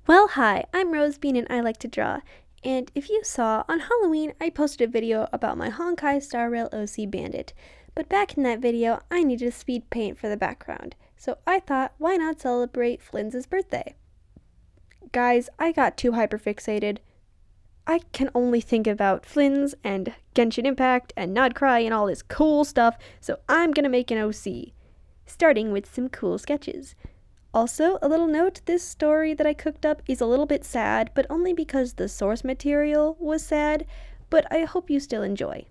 Well, hi, I'm Rosebean and I like to draw. And if you saw, on Halloween I posted a video about my Honkai Star Rail OC Bandit. But back in that video, I needed a speed paint for the background. So I thought, why not celebrate Flynn's birthday? Guys, I got too hyperfixated. I can only think about Flynn's and Genshin Impact and Nodcry and all this cool stuff, so I'm gonna make an OC. Starting with some cool sketches. Also, a little note, this story that I cooked up is a little bit sad, but only because the source material was sad, but I hope you still enjoy.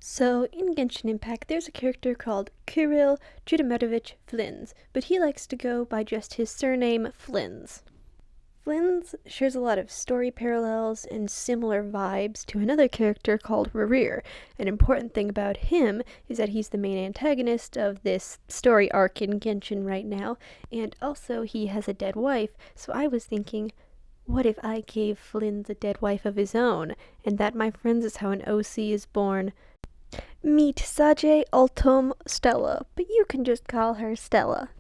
So, in Genshin Impact, there's a character called Kirill Judometovich Flynn's, but he likes to go by just his surname Flynn's. Flynn's shares a lot of story parallels and similar vibes to another character called Rerir. An important thing about him is that he's the main antagonist of this story arc in Genshin right now, and also he has a dead wife, so I was thinking, what if I gave Flynn's a dead wife of his own? And that, my friends, is how an OC is born. Meet Sage Ultum Stella, but you can just call her Stella.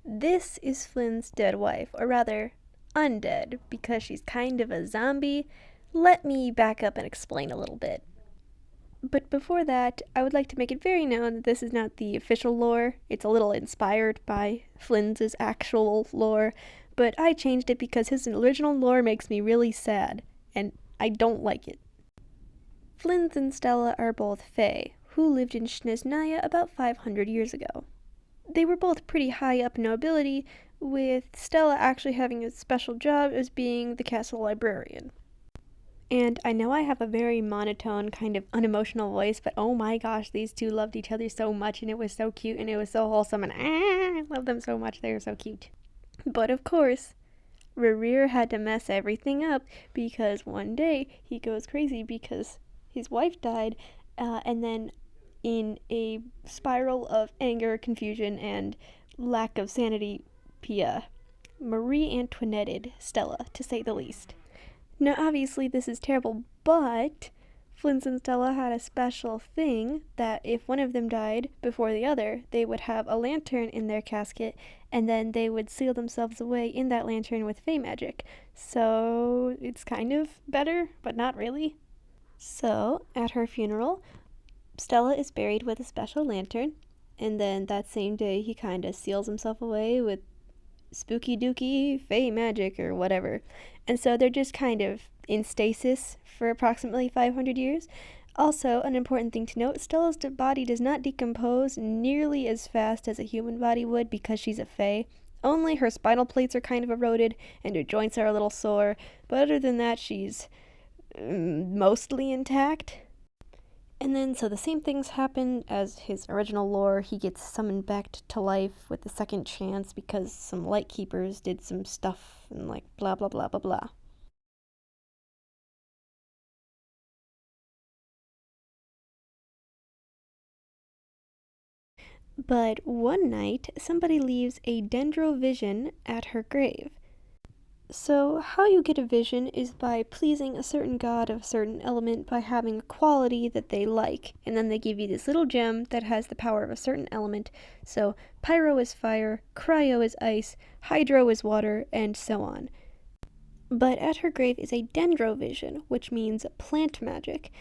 This is Flynn's dead wife, or rather, undead, because she's kind of a zombie. Let me back up and explain a little bit. But before that, I would like to make it very known that this is not the official lore. It's a little inspired by Flynn's actual lore, but I changed it because his original lore makes me really sad, and I don't like it. Flynn's and Stella are both Fae, who lived in Snezhnaya about 500 years ago. They were both pretty high up in nobility, with Stella actually having a special job as being the castle librarian. And I know I have a very monotone, kind of unemotional voice, but oh my gosh, these two loved each other so much, and it was so cute, and it was so wholesome, and I love them so much, they were so cute. But of course, Rerir had to mess everything up, because one day he goes crazy because his wife died, and then in a spiral of anger, confusion, and lack of sanity, Pia Marie Antoinetted Stella, to say the least. Now, obviously, this is terrible, but Flynn's and Stella had a special thing that if one of them died before the other, they would have a lantern in their casket, and then they would seal themselves away in that lantern with Fey magic. So it's kind of better, but not really. So, at her funeral, Stella is buried with a special lantern, and then that same day he kind of seals himself away with spooky dooky fey magic or whatever. And so they're just kind of in stasis for approximately 500 years. Also, an important thing to note, Stella's body does not decompose nearly as fast as a human body would because she's a fey. Only her spinal plates are kind of eroded and her joints are a little sore, but other than that she's mostly intact. And then, so the same things happen as his original lore. He gets summoned back to life with a second chance because some lightkeepers did some stuff and like blah blah blah blah blah. But one night, somebody leaves a dendrovision at her grave. So, how you get a vision is by pleasing a certain god of a certain element by having a quality that they like, and then they give you this little gem that has the power of a certain element. So, pyro is fire, cryo is ice, hydro is water, and so on. But at her grave is a dendrovision, which means plant magic.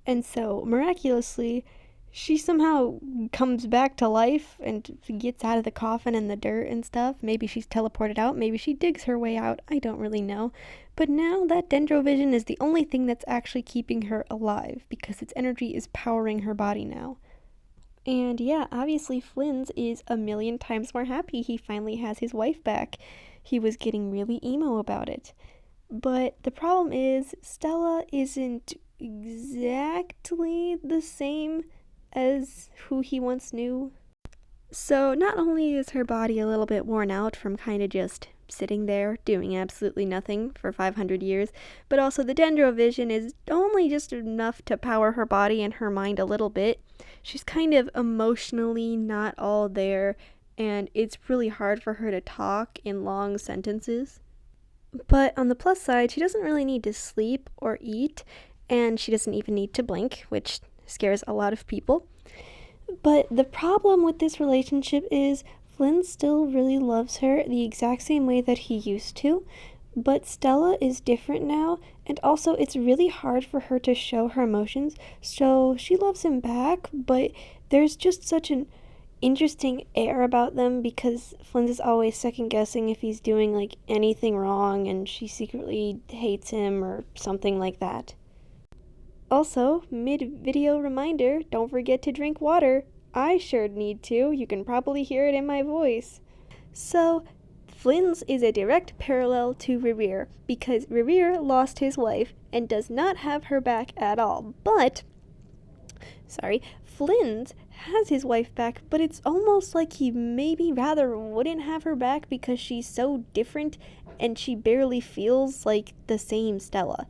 And so, miraculously, she somehow comes back to life and gets out of the coffin and the dirt and stuff. Maybe she's teleported out, maybe she digs her way out, I don't really know. But now that dendrovision is the only thing that's actually keeping her alive, because its energy is powering her body now. And yeah, obviously Flynn's is a million times more happy he finally has his wife back. He was getting really emo about it. But the problem is, Stella isn't exactly the same as who he once knew. So not only is her body a little bit worn out from kind of just sitting there doing absolutely nothing for 500 years, but also the dendrovision is only just enough to power her body and her mind a little bit. She's kind of emotionally not all there, and it's really hard for her to talk in long sentences. But on the plus side, she doesn't really need to sleep or eat, and she doesn't even need to blink, which scares a lot of people. But the problem with this relationship is Flynn still really loves her the exact same way that he used to, but Stella is different now, and also it's really hard for her to show her emotions, so she loves him back, but there's just such an interesting air about them because Flynn is always second guessing if he's doing like anything wrong and she secretly hates him or something like that. Also, mid-video reminder, don't forget to drink water. I sure need to. You can probably hear it in my voice. So, Flynn's is a direct parallel to Rerir because Rerir lost his wife and does not have her back at all. But, Flynn's has his wife back, but it's almost like he maybe rather wouldn't have her back because she's so different and she barely feels like the same Stella.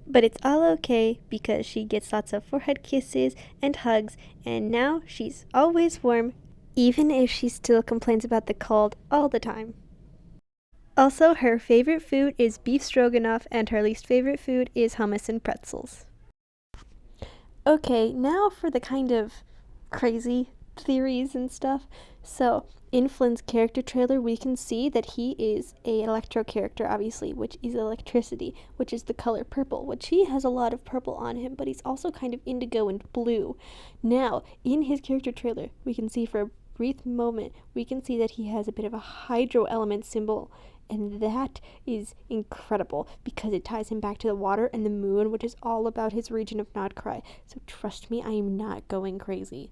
But it's all okay because she gets lots of forehead kisses and hugs, and now she's always warm, even if she still complains about the cold all the time. Also, her favorite food is beef stroganoff, and her least favorite food is hummus and pretzels. Okay, now for the kind of crazy theories and stuff. So, in Flynn's character trailer, we can see that he is a electro character, obviously, which is electricity, which is the color purple, which he has a lot of purple on him, but he's also kind of indigo and blue. Now, in his character trailer, we can see for a brief moment, we can see that he has a bit of a hydro element symbol, and that is incredible because it ties him back to the water and the moon, which is all about his region of Nodcry. So trust me, I am not going crazy.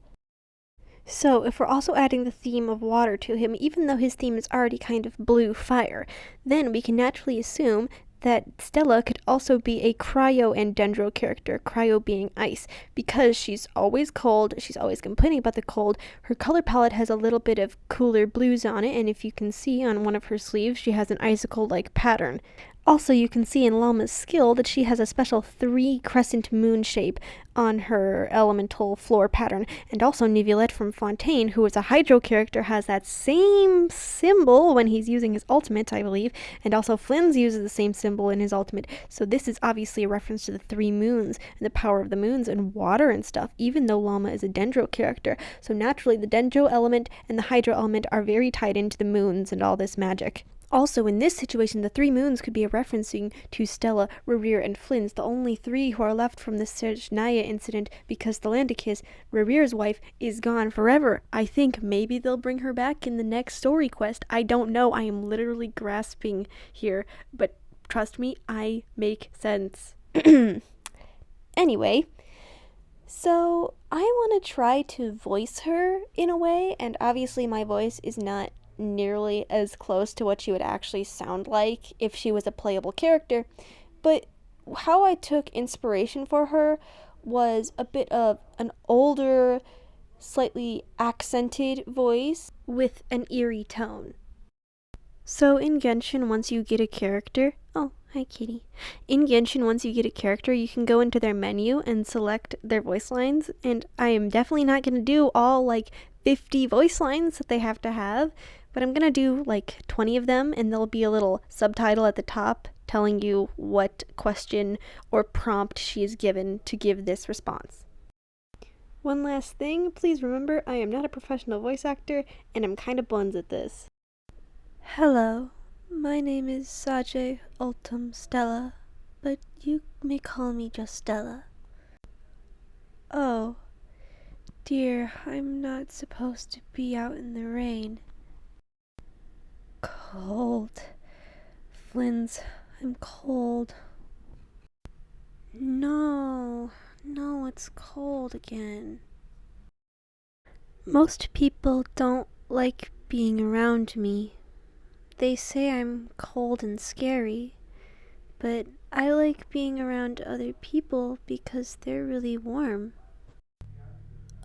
So, if we're also adding the theme of water to him, even though his theme is already kind of blue fire, then we can naturally assume that Stella could also be a cryo and dendro character, cryo being ice, because she's always cold, she's always complaining about the cold, her color palette has a little bit of cooler blues on it, and if you can see on one of her sleeves, she has an icicle-like pattern. Also, you can see in Lalma's skill that she has a special 3 crescent moon shape on her elemental floor pattern. And also Nivelette from Fontaine, who is a hydro character, has that same symbol when he's using his ultimate, I believe. And also Flynn's uses the same symbol in his ultimate. So this is obviously a reference to the 3 moons and the power of the moons and water and stuff, even though Lalma is a dendro character. So naturally the dendro element and the hydro element are very tied into the moons and all this magic. Also, in this situation, the 3 moons could be a referencing to Stella, Rerir, and Flynn's, the only 3 who are left from the Sejnaya incident because the Landicus, Rerir's wife, is gone forever. I think maybe they'll bring her back in the next story quest. I don't know. I am literally grasping here, but trust me, I make sense. Anyway, so I want to try to voice her in a way, and obviously my voice is not nearly as close to what she would actually sound like if she was a playable character, but how I took inspiration for her was a bit of an older, slightly accented voice with an eerie tone. So in Genshin, once you get a character, oh, hi kitty. In Genshin, once you get a character, you can go into their menu and select their voice lines, and I am definitely not going to do all like 50 voice lines that they have to have, but I'm going to do like 20 of them, and there'll be a little subtitle at the top telling you what question or prompt she is given to give this response. One last thing, please remember I am not a professional voice actor, and I'm kind of buns at this. Hello, my name is Sajay Ultum Stella, but you may call me just Stella. Oh, dear, I'm not supposed to be out in the rain. Cold. Flynn's, I'm cold. No, it's cold again. Most people don't like being around me. They say I'm cold and scary, but I like being around other people because they're really warm.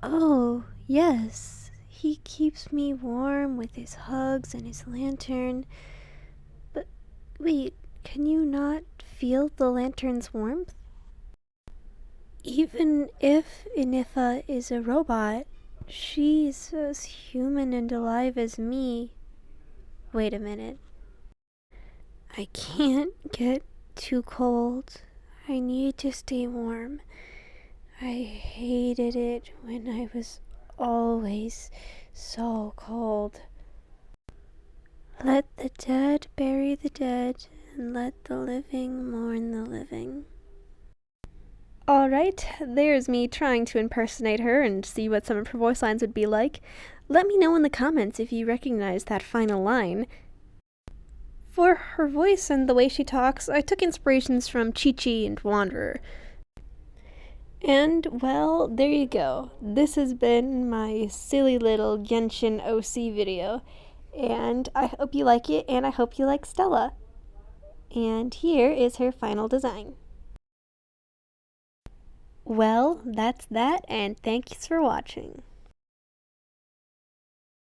Oh, yes, he keeps me warm with his hugs and his lantern. But wait, can you not feel the lantern's warmth? Even if Initha is a robot, she's as human and alive as me. Wait a minute. I can't get too cold. I need to stay warm. I hated it when I was always so cold. Let the dead bury the dead, and let the living mourn the living. Alright, there's me trying to impersonate her and see what some of her voice lines would be like. Let me know in the comments if you recognize that final line. For her voice and the way she talks, I took inspirations from Chi-Chi and Wanderer. And, well, there you go. This has been my silly little Genshin OC video. And I hope you like it, and I hope you like Stella. And here is her final design. Well, that's that, and thanks for watching.